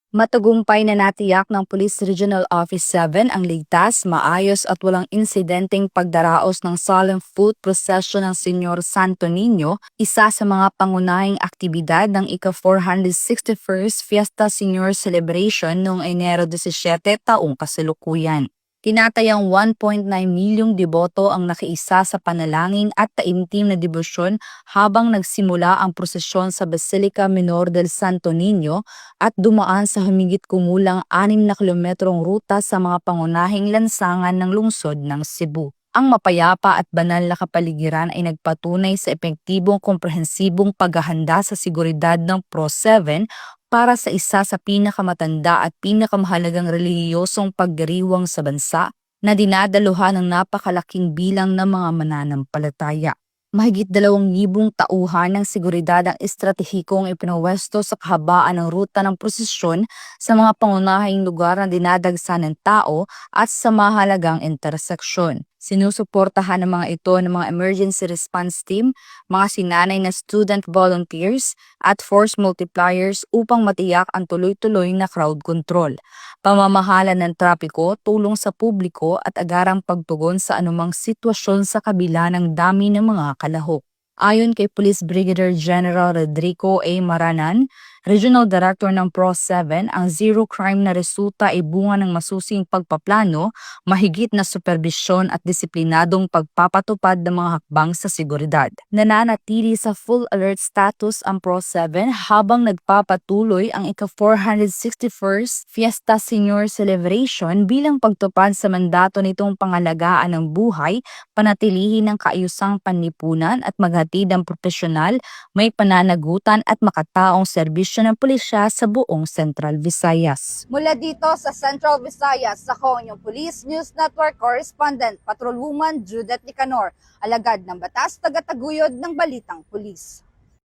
Matagumpay na natiyak ng Police Regional Office 7 ang ligtas, maayos at walang insidenteng pagdaraos ng solemn foot procession ng Senyor Santo Niño, isa sa mga pangunahing aktibidad ng ika-461st Fiesta Senior Celebration noong Enero 17 taong kasalukuyan. Tinatayang 1.9 milyong deboto ang nakiisa sa panalangin at taimtim na debosyon habang nagsimula ang prosesyon sa Basilica Minor del Santo Niño at dumaan sa humigit kumulang 6 na kilometrong ruta sa mga pangunahing lansangan ng lungsod ng Cebu. Ang mapayapa at banal na kapaligiran ay nagpatunay sa epektibong komprehensibong paghahanda sa seguridad ng Pro-7 para sa isa sa pinakamatanda at pinakamahalagang relihiyosong pagdiriwang sa bansa na dinadaluhan ng napakalaking bilang ng mga mananampalataya. Mahigit 2,000 tauhan ng seguridad ang estratehikong ipinwesto sa kahabaan ng ruta ng prosesyon sa mga pangunahing lugar na dinadagsa ng tao at sa mahalagang interseksyon. Sinusuportahan ng mga ito ng mga emergency response team, mga sinanay na student volunteers at force multipliers upang matiyak ang tuloy-tuloy na crowd control, pamamahala ng trapiko, tulong sa publiko at agarang pagtugon sa anumang sitwasyon sa kabila ng dami ng mga kalahok. Ayon kay Police Brigadier General Rodrigo A. Maranan, Regional Director ng Pro-7, ang zero crime na resulta ay bunga ng masusing pagpaplano, mahigit na superbisyon at disiplinadong pagpapatupad ng mga hakbang sa seguridad. Nananatili sa full alert status ang Pro-7 habang nagpapatuloy ang ika-461st Fiesta Senior Celebration bilang pagtupad sa mandato nitong pangalagaan ng buhay, panatilihin ng kaayusang panlipunan at maghatid ng profesional, may pananagutan at makataong serbisyo ng pulisya sa buong Central Visayas. Mula dito sa Central Visayas, ako ang inyong Police News Network Correspondent, Patrolwoman Judith Nicanor, alagad ng batas, tagataguyod ng Balitang Pulis.